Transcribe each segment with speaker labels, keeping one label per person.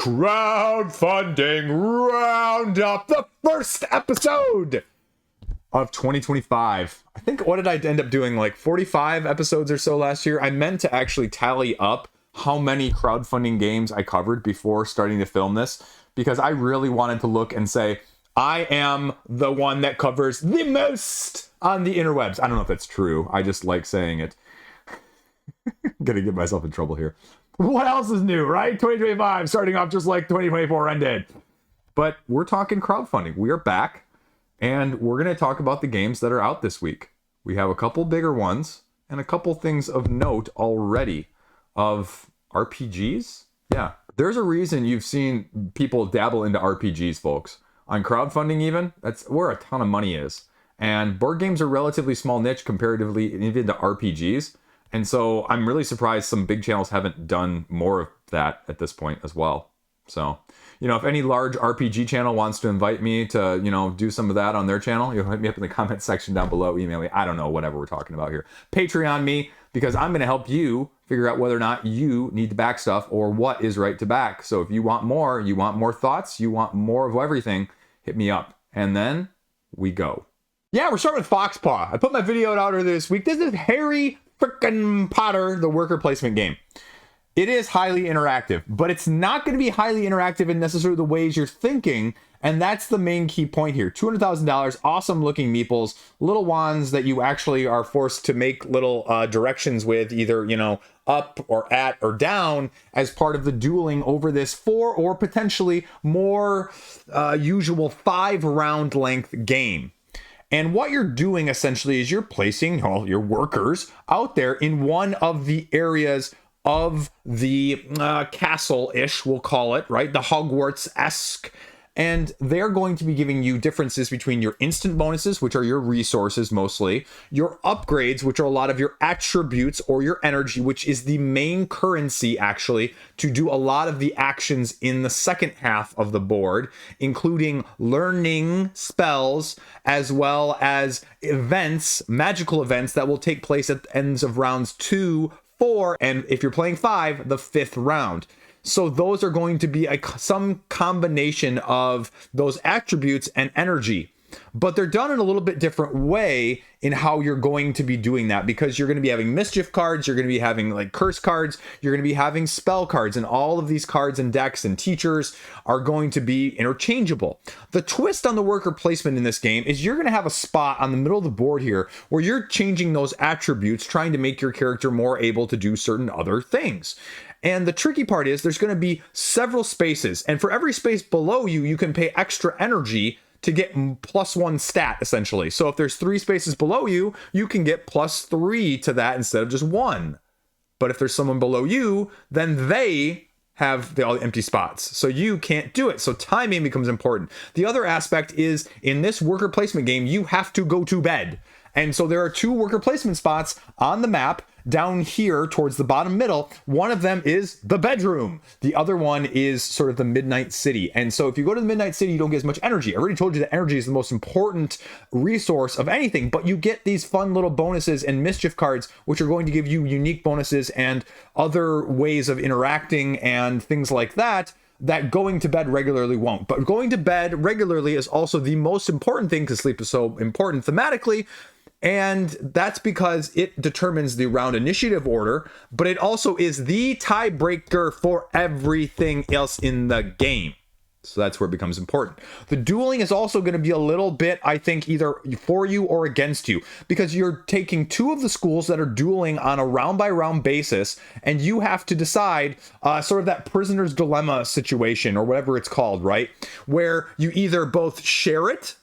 Speaker 1: Crowdfunding Roundup, the first episode of 2025. I think, what did I end up doing? Like 45 episodes or so last year? I meant to actually tally up how many crowdfunding games I covered before starting to film this, because I really wanted to look and say, I am the one that covers the most on the interwebs. I don't know if that's true. I just like saying it. I'm gonna get myself in trouble here. What else is new, right? 2025 starting off just like 2024 ended. But we're talking crowdfunding. We are back, and we're going to talk about the games that are out this week. We have a couple bigger ones and a couple things of note already of RPGs. Yeah, there's a reason you've seen people dabble into RPGs, folks. On crowdfunding even, that's where a ton of money is. And board games are a relatively small niche comparatively even to RPGs. And so I'm really surprised some big channels haven't done more of that at this point as well. So, if any large RPG channel wants to invite me to, do some of that on their channel, you'll hit me up in the comment section down below, email me, I don't know, whatever we're talking about here. Patreon me, because I'm going to help you figure out whether or not you need to back stuff or what is right to back. So if you want more thoughts, you want more of everything, hit me up. And then we go. Yeah, we're starting with Foxpaw. I put my video out earlier this week. This is Harry frickin' Potter, the worker placement game. It is highly interactive, but it's not going to be highly interactive in necessarily the ways you're thinking, and that's the main key point here. $200,000, awesome looking meeples, little wands that you actually are forced to make little directions with, either, up or at or down as part of the dueling over this 4 or potentially more usual 5 round length game. And what you're doing essentially is you're placing your workers out there in one of the areas of the castle-ish, we'll call it, right? The Hogwarts-esque. And they're going to be giving you differences between your instant bonuses, which are your resources mostly, your upgrades, which are a lot of your attributes or your energy, which is the main currency actually to do a lot of the actions in the second half of the board, including learning spells, as well as events, magical events that will take place at the ends of rounds 2, 4, and if you're playing 5, the 5th round. So those are going to be some combination of those attributes and energy, but they're done in a little bit different way in how you're going to be doing that, because you're going to be having mischief cards, you're going to be having like curse cards, you're going to be having spell cards, and all of these cards and decks and teachers are going to be interchangeable. The twist on the worker placement in this game is you're going to have a spot on the middle of the board here where you're changing those attributes, trying to make your character more able to do certain other things. And the tricky part is there's going to be several spaces, and for every space below you, you can pay extra energy to get +1 stat, essentially. So if there's 3 spaces below you, you can get +3 to that instead of just 1. But if there's someone below you, then they have all the empty spots. So you can't do it. So timing becomes important. The other aspect is, in this worker placement game, you have to go to bed. And so there are 2 worker placement spots on the map down here towards the bottom middle. One of them is the bedroom. The other one is sort of the Midnight City. And so if you go to the Midnight City, you don't get as much energy. I already told you that energy is the most important resource of anything, but you get these fun little bonuses and mischief cards, which are going to give you unique bonuses and other ways of interacting and things like that going to bed regularly won't. But going to bed regularly is also the most important thing, because sleep is so important thematically. And that's because it determines the round initiative order, but it also is the tiebreaker for everything else in the game. So that's where it becomes important. The dueling is also going to be a little bit, I think, either for you or against you, because you're taking 2 of the schools that are dueling on a round by round basis, and you have to decide sort of that prisoner's dilemma situation, or whatever it's called, right? Where you either both share it,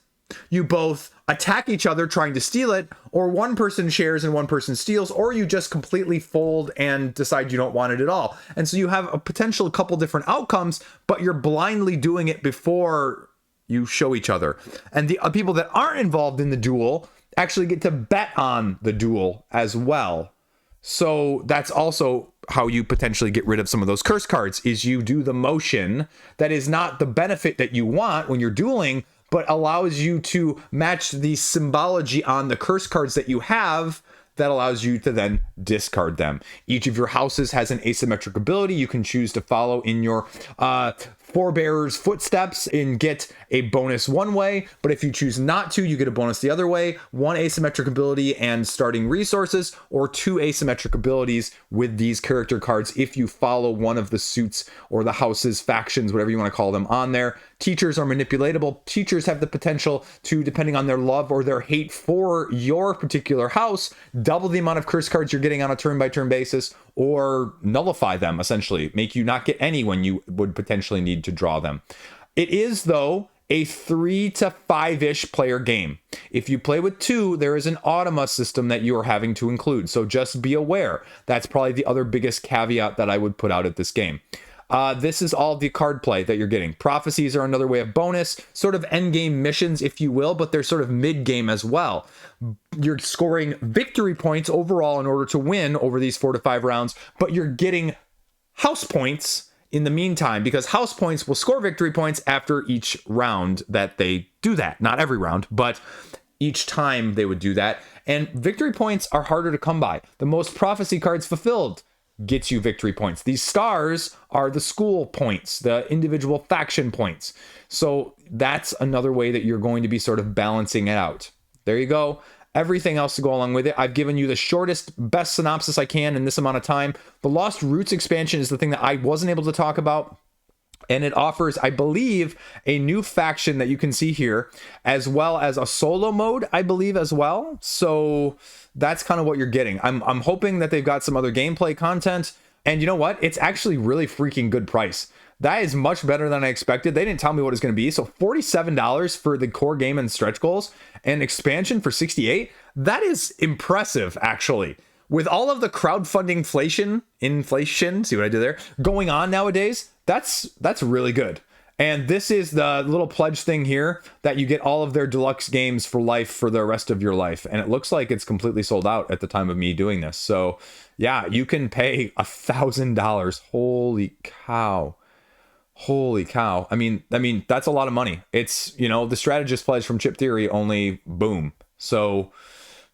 Speaker 1: you both attack each other trying to steal it, or one person shares and one person steals, or you just completely fold and decide you don't want it at all. And so you have a potential couple different outcomes, but you're blindly doing it before you show each other. And the people that aren't involved in the duel actually get to bet on the duel as well. So that's also how you potentially get rid of some of those curse cards, is you do the motion that is not the benefit that you want when you're dueling, but allows you to match the symbology on the curse cards that you have that allows you to then discard them. Each of your houses has an asymmetric ability you can choose to follow in your forebearers' footsteps and get a bonus one way, but if you choose not to, you get a bonus the other way. One asymmetric ability and starting resources, or two asymmetric abilities with these character cards if you follow one of the suits or the houses, factions, whatever you want to call them, on there. Teachers are manipulatable. Teachers have the potential to, depending on their love or their hate for your particular house, double the amount of curse cards you're getting on a turn-by-turn basis, or nullify them, essentially, make you not get any when you would potentially need to draw them. It is, though, a 3 to 5-ish player game. If you play with 2, there is an automa system that you are having to include, so just be aware. That's probably the other biggest caveat that I would put out at this game. This is all the card play that you're getting. Prophecies are another way of bonus, sort of endgame missions, if you will, but they're sort of mid-game as well. You're scoring victory points overall in order to win over these 4 to 5 rounds, but you're getting house points in the meantime, because house points will score victory points after each round that they do that. Not every round, but each time they would do that. And victory points are harder to come by. The most prophecy cards fulfilled gets you victory points. These stars are the school points, the individual faction points. So that's another way that you're going to be sort of balancing it out. There you go. Everything else to go along with it. I've given you the shortest, best synopsis I can in this amount of time. The Lost Roots expansion is the thing that I wasn't able to talk about. And it offers, I believe, a new faction that you can see here, as well as a solo mode, I believe, as well. So that's kind of what you're getting. I'm hoping that they've got some other gameplay content. And you know what? It's actually really freaking good price. That is much better than I expected. They didn't tell me what it's going to be. So $47 for the core game and stretch goals, and expansion for $68. That is impressive, actually. With all of the crowdfunding inflation, see what I did there, going on nowadays, that's really good. And this is the little pledge thing here that you get all of their deluxe games for life for the rest of your life. And it looks like it's completely sold out at the time of me doing this. So yeah, you can pay $1,000. Holy cow. Holy cow. I mean, that's a lot of money. It's, the strategist pledge from Chip Theory, only boom. So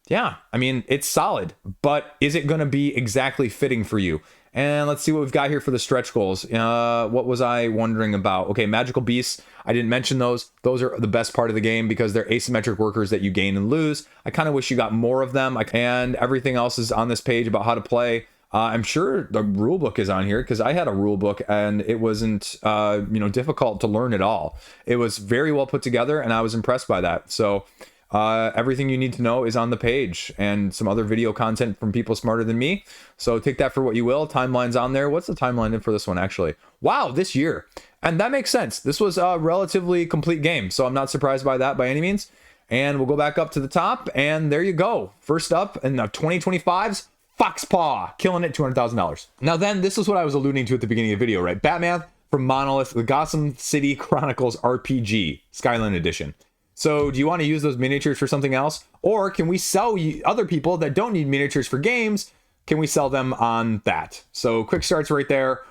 Speaker 1: yeah, I mean, it's solid, but is it going to be exactly fitting for you? And let's see what we've got here for the stretch goals. What was I wondering about? Okay, magical beasts. I didn't mention those. Those are the best part of the game because they're asymmetric workers that you gain and lose. I kind of wish you got more of them. And everything else is on this page about how to play. I'm sure the rule book is on here because I had a rule book and it wasn't, difficult to learn at all. It was very well put together and I was impressed by that. So everything you need to know is on the page, and some other video content from people smarter than me. So take that for what you will. Timeline's on there. What's the timeline in for this one, actually? Wow, this year. And that makes sense. This was a relatively complete game, so I'm not surprised by that by any means. And we'll go back up to the top, and there you go. First up in the 2025's Foxpaw, killing it, $200,000. Now then, this is what I was alluding to at the beginning of the video, right? Batman from Monolith, the Gotham City Chronicles RPG, Skyline Edition. So do you want to use those miniatures for something else? Or can we sell other people that don't need miniatures for games? Can we sell them on that? So quick starts right there.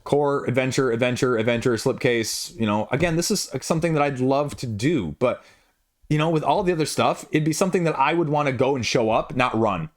Speaker 1: Core, adventure, slipcase. Again, this is something that I'd love to do. But, with all the other stuff, it'd be something that I would want to go and show up, not run.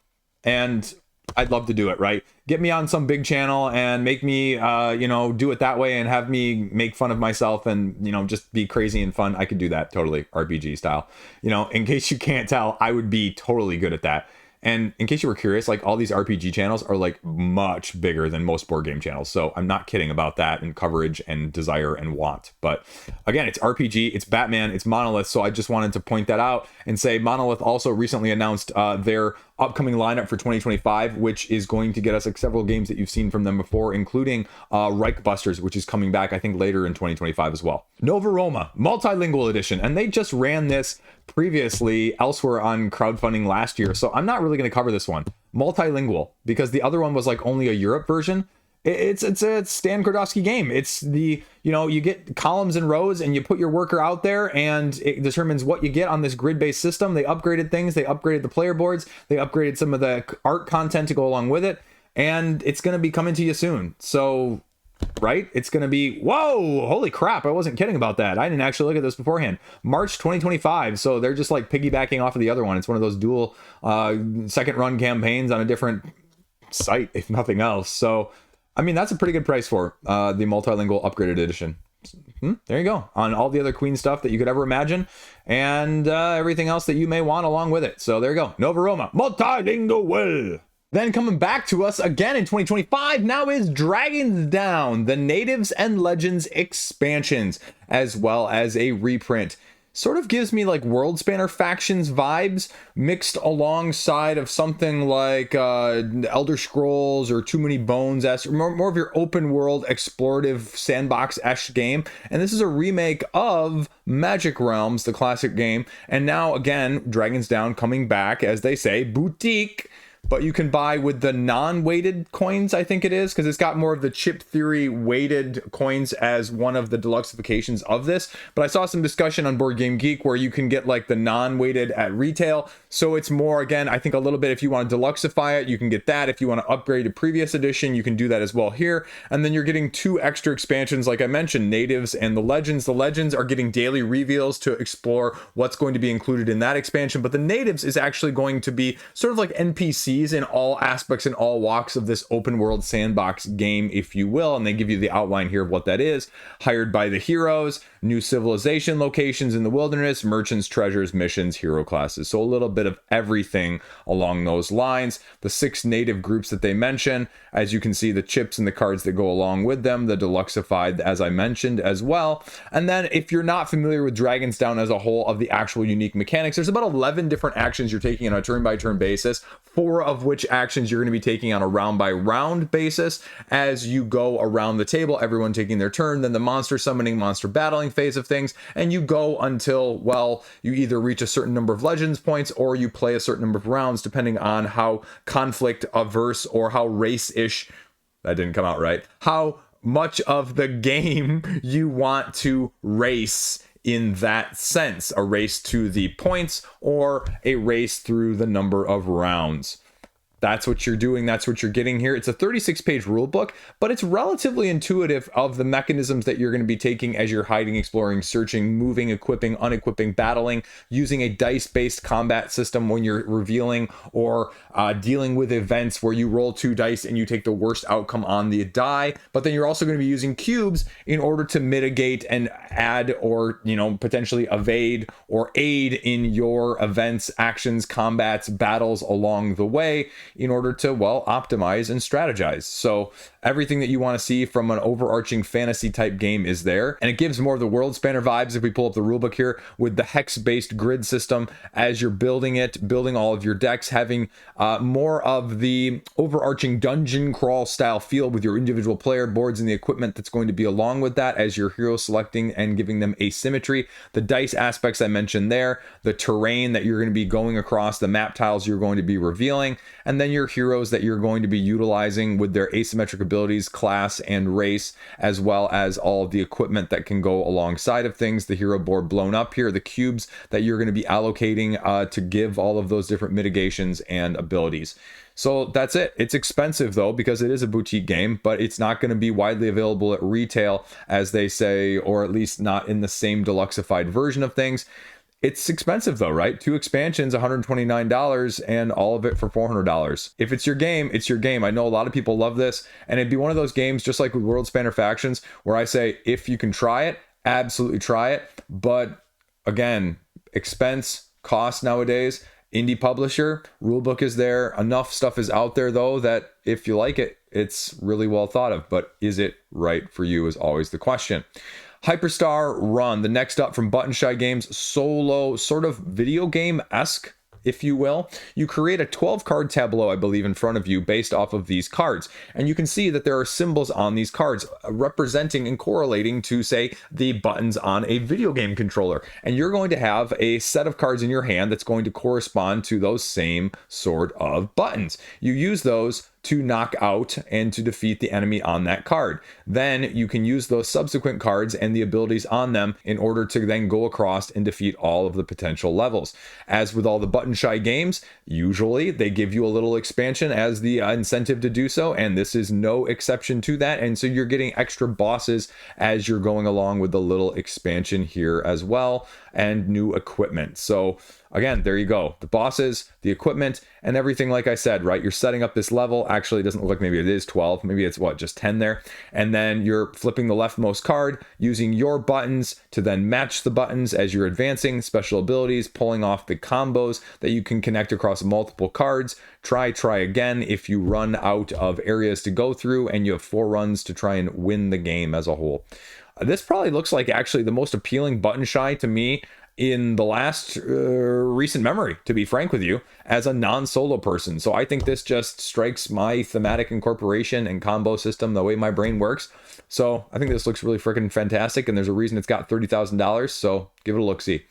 Speaker 1: And I'd love to do it, right? Get me on some big channel and make me, do it that way and have me make fun of myself and, just be crazy and fun. I could do that totally, RPG style. In case you can't tell, I would be totally good at that. And in case you were curious, like all these RPG channels are like much bigger than most board game channels. So I'm not kidding about that in coverage and desire and want. But again, it's RPG, it's Batman, it's Monolith. So I just wanted to point that out and say Monolith also recently announced their upcoming lineup for 2025, which is going to get us several games that you've seen from them before, including Reichbusters, which is coming back, I think, later in 2025 as well. Nova Roma, Multilingual Edition, and they just ran this previously elsewhere on crowdfunding last year, so I'm not really going to cover this one. Multilingual, because the other one was like only a Europe version. It's a Stan Kordowski game. It's the, you get columns and rows and you put your worker out there and it determines what you get on this grid-based system. They upgraded things. They upgraded the player boards. They upgraded some of the art content to go along with it. And it's going to be coming to you soon. So right? It's going to be, whoa, holy crap, I wasn't kidding about that. I didn't actually look at this beforehand. March 2025. So they're just like piggybacking off of the other one. It's one of those dual second run campaigns on a different site, if nothing else. So, I mean, that's a pretty good price for the multilingual upgraded edition. There you go, on all the other Queen stuff that you could ever imagine, and everything else that you may want along with it. So there you go, Nova Roma, Multilingual. Then coming back to us again in 2025 now is Dragons Down, the Natives and Legends expansions, as well as a reprint. Sort of gives me like World Spanner Factions vibes mixed alongside of something like Elder Scrolls or Too Many Bones, more of your open world explorative sandbox-esque game. And this is a remake of Magic Realms, the classic game. And now again, Dragons Down coming back, as they say, boutique. But you can buy with the non-weighted coins, I think it is, because it's got more of the chip theory weighted coins as one of the deluxeifications of this. But I saw some discussion on Board Game Geek where you can get like the non-weighted at retail. So it's more, again, I think a little bit, if you want to deluxeify it, you can get that. If you want to upgrade a previous edition, you can do that as well here. And then you're getting 2 extra expansions, like I mentioned, Natives and the Legends. The Legends are getting daily reveals to explore what's going to be included in that expansion. But the Natives is actually going to be sort of like NPCs in all aspects and all walks of this open world sandbox game, if you will. And they give you the outline here of what that is. Hired by the heroes, new civilization locations in the wilderness, merchants, treasures, missions, hero classes. So a little bit of everything along those lines. The 6 native groups that they mention, as you can see, the chips and the cards that go along with them, the deluxeified, as I mentioned, as well. And then if you're not familiar with Dragons Down as a whole of the actual unique mechanics, there's about 11 different actions you're taking on a turn-by-turn basis, 4 of which actions you're going to be taking on a round-by-round basis as you go around the table, everyone taking their turn, then the monster summoning, monster battling phase of things, and you go until, well, you either reach a certain number of legends points or you play a certain number of rounds, depending on how conflict averse or how race-ish, that didn't come out right, how much of the game you want to race in that sense, a race to the points or a race through the number of rounds. That's what you're doing. That's what you're getting here. It's a 36-page rule book, but it's relatively intuitive of the mechanisms that you're going to be taking as you're hiding, exploring, searching, moving, equipping, unequipping, battling, using a dice-based combat system when you're revealing or dealing with events where you roll 2 dice and you take the worst outcome on the die. But then you're also going to be using cubes in order to mitigate and add or, potentially evade or aid in your events, actions, combats, battles along the way, in order to, well, optimize and strategize. So everything that you want to see from an overarching fantasy type game is there. And it gives more of the World Spanner vibes if we pull up the rulebook here with the hex-based grid system as you're building it, building all of your decks, having more of the overarching dungeon crawl style feel with your individual player boards and the equipment that's going to be along with that as your hero selecting and giving them asymmetry. The dice aspects I mentioned there, the terrain that you're going to be going across, the map tiles you're going to be revealing, and then your heroes that you're going to be utilizing with their asymmetric abilities, class and race, as well as all of the equipment that can go alongside of things. The hero board blown up here, the cubes that you're going to be allocating to give all of those different mitigations and abilities. So that's it. It's expensive though, because it is a boutique game, but it's not going to be widely available at retail, as they say, or at least not in the same deluxeified version of things. It's expensive though, right? 2 expansions, $129, and all of it for $400. If it's your game, it's your game. I know a lot of people love this, and it'd be one of those games, just like with World Spanner Factions, where I say, if you can try it, absolutely try it. But again, expense, cost nowadays, indie publisher, rulebook is there. Enough stuff is out there though that if you like it, it's really well thought of. But is it right for you is always the question. Hyperstar Run, the next up from Button Shy Games, solo sort of video game-esque, if you will. You create a 12-card tableau, I believe, in front of you based off of these cards. And you can see that there are symbols on these cards representing and correlating to, say, the buttons on a video game controller. And you're going to have a set of cards in your hand that's going to correspond to those same sort of buttons. You use those to knock out and to defeat the enemy on that card. Then you can use those subsequent cards and the abilities on them in order to then go across and defeat all of the potential levels. As with all the button shy games, usually they give you a little expansion as the incentive to do so, and this is no exception to that. And so you're getting extra bosses as you're going along with the little expansion here as well, and new equipment. So again, there you go. The bosses, the equipment, and everything, like I said, right? You're setting up this level. Actually, it doesn't look like maybe it is 12. Maybe it's what, just 10 there. And then you're flipping the leftmost card, using your buttons to then match the buttons as you're advancing, special abilities, pulling off the combos that you can connect across multiple cards. Try again if you run out of areas to go through and you have 4 runs to try and win the game as a whole. This probably looks like actually the most appealing button shy to me in the last recent memory, to be frank with you, as a non-solo person. So I think this just strikes my thematic incorporation and combo system, the way my brain works. So I think this looks really freaking fantastic, and there's a reason it's got $30,000, so give it a look-see.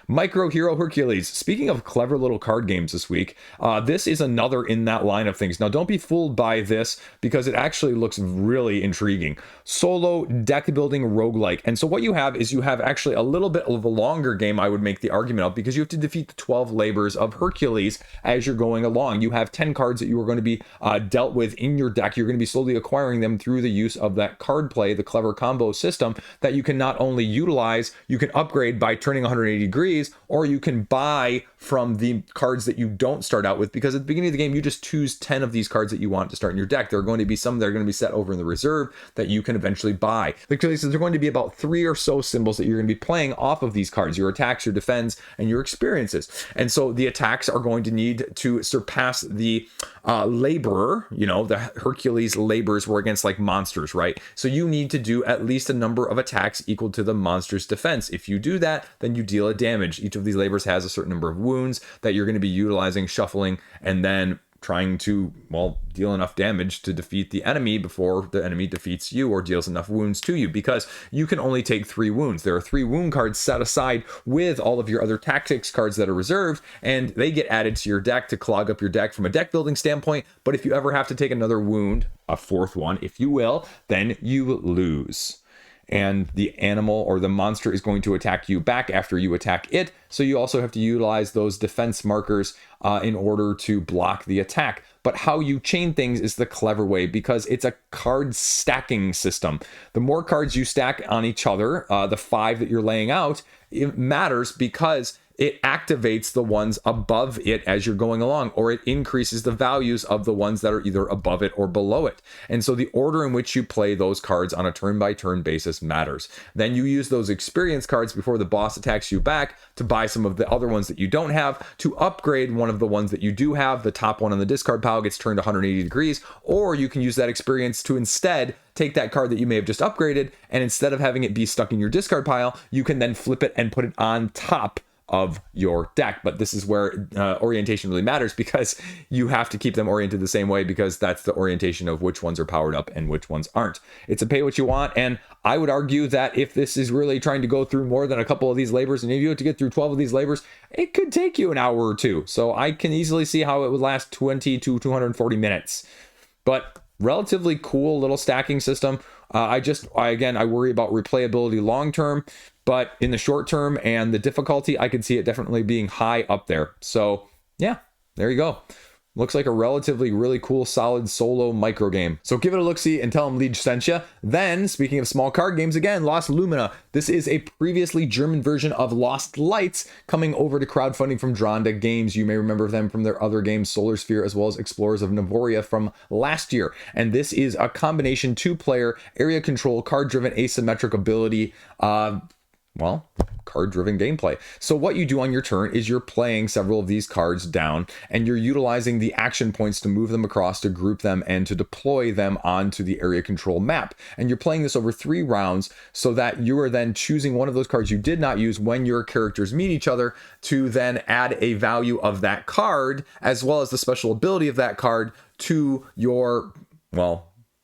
Speaker 1: Micro Hero Hercules. Speaking of clever little card games this week, this is another in that line of things. Now, don't be fooled by this because it actually looks really intriguing. Solo deck building roguelike. And so what you have is you have actually a little bit of a longer game, I would make the argument of, because you have to defeat the 12 labors of Hercules as you're going along. You have 10 cards that you are going to be dealt with in your deck. You're going to be slowly acquiring them through the use of that card play, the clever combo system that you can not only utilize, you can upgrade by turning 180 degrees, or you can buy from the cards that you don't start out with, because at the beginning of the game you just choose 10 of these cards that you want to start in your deck. There are going to be some that are going to be set over in the reserve that you can eventually buy. Because there are going to be about 3 or so symbols that you're going to be playing off of these cards: your attacks, your defense, and your experiences. And so the attacks are going to need to surpass the laborer. You know, the Hercules labors were against like monsters, right? So you need to do at least a number of attacks equal to the monster's defense. If you do that, then you deal a damage. Each of these labors has a certain number of wounds that you're going to be utilizing, shuffling, and then trying to, well, deal enough damage to defeat the enemy before the enemy defeats you or deals enough wounds to you, because you can only take 3 wounds. There are 3 wound cards set aside with all of your other tactics cards that are reserved, and they get added to your deck to clog up your deck from a deck building standpoint. But if you ever have to take another wound, a 4th one, if you will, then you lose. And the animal or the monster is going to attack you back after you attack it. So you also have to utilize those defense markers in order to block the attack. But how you chain things is the clever way, because it's a card stacking system. The more cards you stack on each other, the 5 that you're laying out, it matters because it activates the ones above it as you're going along, or it increases the values of the ones that are either above it or below it. And so the order in which you play those cards on a turn-by-turn basis matters. Then you use those experience cards before the boss attacks you back to buy some of the other ones that you don't have, to upgrade one of the ones that you do have. The top one on the discard pile gets turned 180 degrees, or you can use that experience to instead take that card that you may have just upgraded, and instead of having it be stuck in your discard pile, you can then flip it and put it on top of your deck. But this is where orientation really matters, because you have to keep them oriented the same way, because that's the orientation of which ones are powered up and which ones aren't. It's a pay what you want, and I would argue that if this is really trying to go through more than a couple of these labors, and if you have to get through 12 of these labors, it could take you an hour or two. So I can easily see how it would last 20 to 240 minutes. But relatively cool little stacking system. I worry about replayability long term, but in the short term and the difficulty, I could see it definitely being high up there. So yeah, there you go. Looks like a relatively really cool, solid solo micro game. So give it a look-see and tell them Liege sent you. Then, speaking of small card games again, Lost Lumina. This is a previously German version of Lost Lights coming over to crowdfunding from Dronda Games. You may remember them from their other games, Solar Sphere, as well as Explorers of Navoria from last year. And this is a combination 2-player area control, card-driven asymmetric ability, card-driven gameplay. So what you do on your turn is you're playing several of these cards down, and you're utilizing the action points to move them across, to group them, and to deploy them onto the area control map. And you're playing this over 3 rounds, so that you are then choosing one of those cards you did not use when your characters meet each other, to then add a value of that card, as well as the special ability of that card, to your,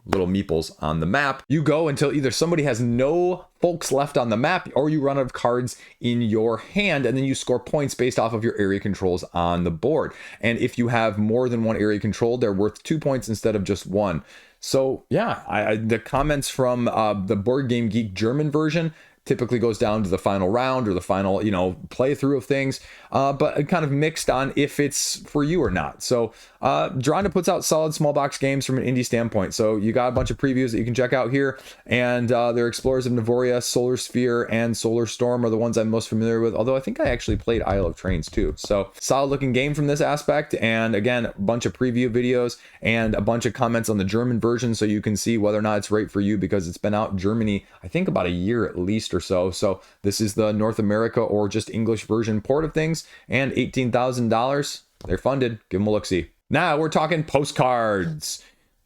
Speaker 1: little meeples on the map. You go until either somebody has no folks left on the map or you run out of cards in your hand, and then you score points based off of your area controls on the board. And if you have more than one area controlled, they're worth 2 points instead of just 1. So yeah, the comments from the Board Game Geek German version typically goes down to the final round or the final, playthrough of things, but it kind of mixed on if it's for you or not. So Geronda puts out solid small box games from an indie standpoint. So you got a bunch of previews that you can check out here, and their Explorers of Navoria, Solar Sphere, and Solar Storm are the ones I'm most familiar with, although I think I actually played Isle of Trains too. So solid looking game from this aspect, and again, a bunch of preview videos and a bunch of comments on the German version so you can see whether or not it's right for you, because it's been out in Germany, I think about a year at least or so. So this is the North America or just English version port of things, and $18,000. They're funded. Give them a look-see. Now we're talking Postcards.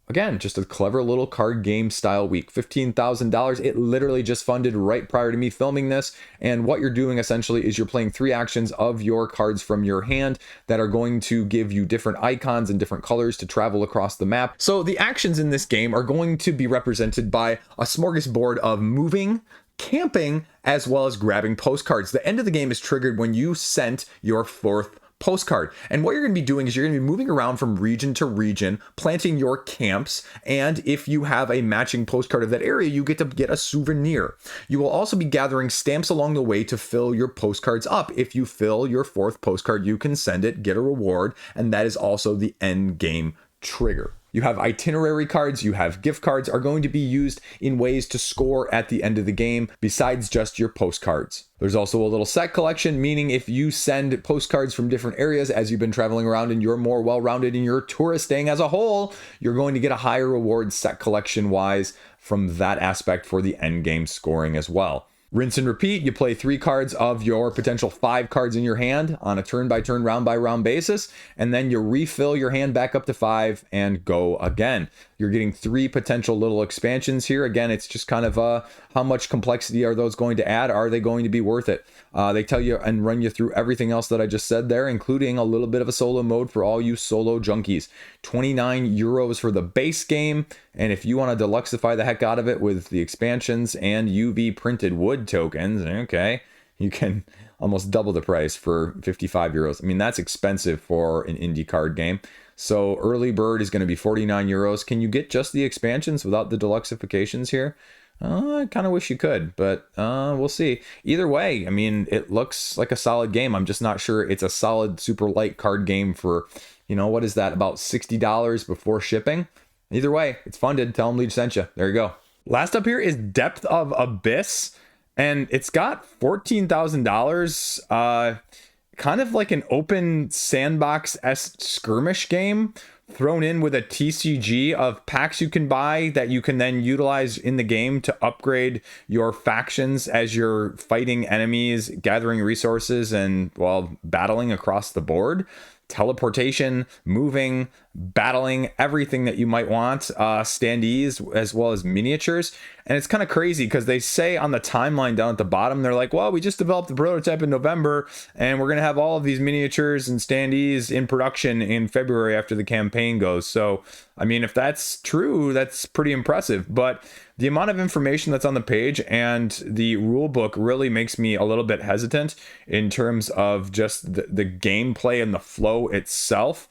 Speaker 1: Again, just a clever little card game style week. $15,000. It literally just funded right prior to me filming this. And what you're doing essentially is you're playing 3 actions of your cards from your hand that are going to give you different icons and different colors to travel across the map. So the actions in this game are going to be represented by a smorgasbord of moving, camping, as well as grabbing postcards. The end of the game is triggered when you sent your 4th postcard. And what you're going to be doing is you're going to be moving around from region to region, planting your camps, and if you have a matching postcard of that area, you get to get a souvenir. You will also be gathering stamps along the way to fill your postcards up. If you fill your 4th postcard, you can send it, get a reward, and that is also the end game trigger. You have itinerary cards, you have gift cards are going to be used in ways to score at the end of the game besides just your postcards. There's also a little set collection, meaning if you send postcards from different areas as you've been traveling around and you're more well-rounded in your touristing as a whole, you're going to get a higher reward set collection wise from that aspect for the end game scoring as well. Rinse and repeat, you play 3 cards of your potential 5 cards in your hand on a turn-by-turn, round-by-round basis, and then you refill your hand back up to 5 and go again. You're getting 3 potential little expansions here. Again, it's just kind of how much complexity are those going to add? Are they going to be worth it? They tell you and run you through everything else that I just said there, including a little bit of a solo mode for all you solo junkies. 29 euros for the base game, and if you want to deluxify the heck out of it with the expansions and UV printed wood tokens, okay, you can almost double the price for 55 euros. I mean, that's expensive for an indie card game. So early bird is going to be 49 euros. Can you get just the expansions without the deluxifications here? I kind of wish you could, but we'll see. Either way, I mean, it looks like a solid game. I'm just not sure it's a solid, super light card game for, what is that, about $60 before shipping? Either way, it's funded. Tell them Liege sent you. There you go. Last up here is Depth of Abyss, and it's got $14,000. Kind of like an open sandbox-esque skirmish game thrown in with a TCG of packs you can buy that you can then utilize in the game to upgrade your factions as you're fighting enemies, gathering resources, and, battling across the board. Teleportation, moving, battling, everything that you might want, standees as well as miniatures. And it's kind of crazy because they say on the timeline down at the bottom, they're like, well, we just developed the prototype in November and we're going to have all of these miniatures and standees in production in February after the campaign goes. So, I mean, if that's true, that's pretty impressive. But the amount of information that's on the page and the rule book really makes me a little bit hesitant in terms of just the gameplay and the flow itself.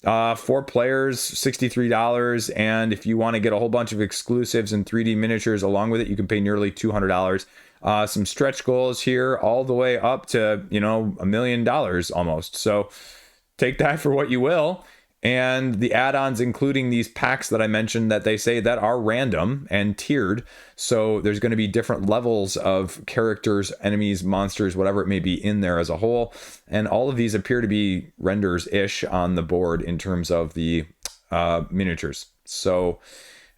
Speaker 1: 4 players, $63, and if you want to get a whole bunch of exclusives and 3D miniatures along with it, you can pay nearly $200. Some stretch goals here all the way up to, $1 million almost. So take that for what you will. And the add-ons, including these packs that I mentioned that they say that are random and tiered. So there's going to be different levels of characters, enemies, monsters, whatever it may be in there as a whole. And all of these appear to be renders-ish on the board in terms of the miniatures. So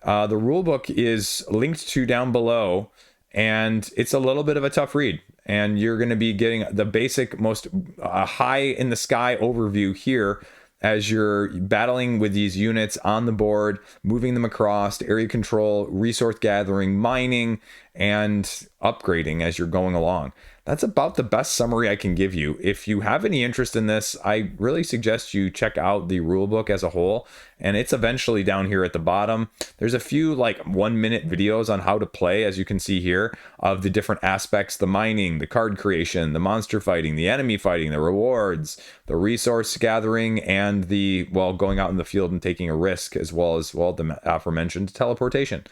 Speaker 1: the rulebook is linked to down below, and it's a little bit of a tough read. And you're going to be getting the basic, most high in the sky overview here as you're battling with these units on the board, moving them across, area control, resource gathering, mining, and upgrading as you're going along. That's about the best summary I can give you. If you have any interest in this, I really suggest you check out the rulebook as a whole, and it's eventually down here at the bottom. There's a few like 1-minute videos on how to play, as you can see here, of the different aspects: the mining, the card creation, the monster fighting, the enemy fighting, the rewards, the resource gathering, and the, well, going out in the field and taking a risk, as well as, well, the aforementioned teleportation.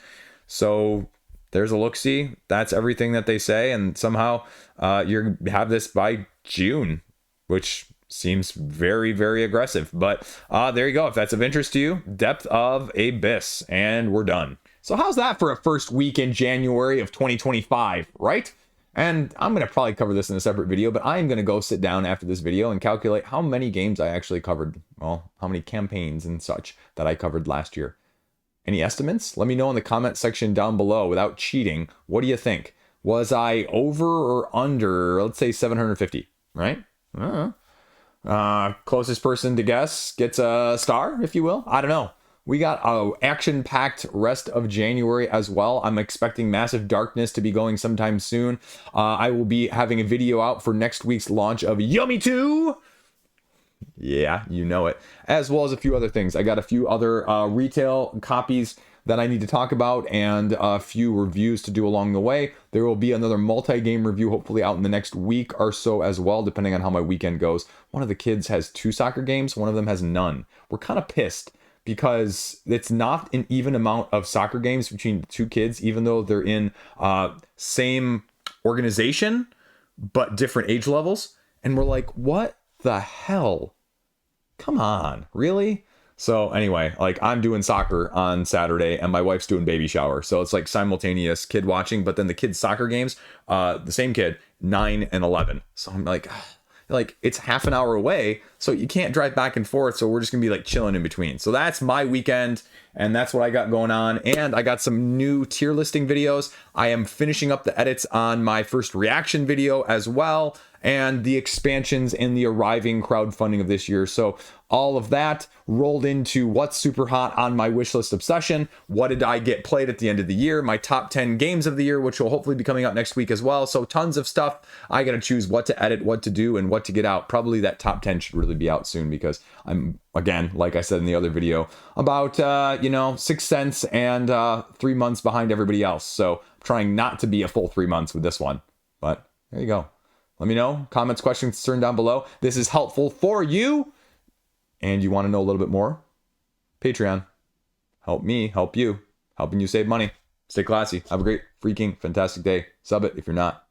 Speaker 1: So there's a look-see. That's everything that they say, and somehow you have this by June, which seems very, very aggressive. But there you go. If that's of interest to you, Depth of Abyss, and we're done. So how's that for a first week in January of 2025, right? And I'm going to probably cover this in a separate video, but I'm going to go sit down after this video and calculate how many games I actually covered. Well, how many campaigns and such that I covered last year. Any estimates? Let me know in the comment section down below without cheating. What do you think? Was I over or under, let's say 750, right? Closest person to guess gets a star, if you will. I don't know. We got a action-packed rest of January as well. I'm expecting Massive Darkness to be going sometime soon. I will be having a video out for next week's launch of Yummy 2. Yeah, you know it. As well as a few other things. I got a few other retail copies that I need to talk about, and a few reviews to do along the way. There will be another multi-game review hopefully out in the next week or so as well, depending on how my weekend goes. One of the kids has 2 soccer games, one of them has none. We're kind of pissed because it's not an even amount of soccer games between the 2 kids, even though they're in same organization but different age levels. And we're like, what the hell? Come on, really? So anyway, like, I'm doing soccer on Saturday and my wife's doing baby shower, so it's like simultaneous kid watching. But then the kids' soccer games, the same kid, 9 and 11. So I'm like it's half an hour away, so you can't drive back and forth, so we're just gonna be like chilling in between. So that's my weekend, and that's what I got going on. And I got some new tier listing videos. I am finishing up the edits on my first reaction video as well, and the expansions and the arriving crowdfunding of this year. So all of that rolled into what's super hot on my wishlist obsession. What did I get played at the end of the year? My top 10 games of the year, which will hopefully be coming out next week as well. So tons of stuff. I got to choose what to edit, what to do, and what to get out. Probably that top 10 should really be out soon, because I'm, again, like I said in the other video, about 6 cents and 3 months behind everybody else. So I'm trying not to be a full 3 months with this one. But there you go. Let me know. Comments, questions, concerns down below. This is helpful for you. And you want to know a little bit more? Patreon. Help me, help you. Helping you save money. Stay classy. Have a great freaking fantastic day. Sub it if you're not.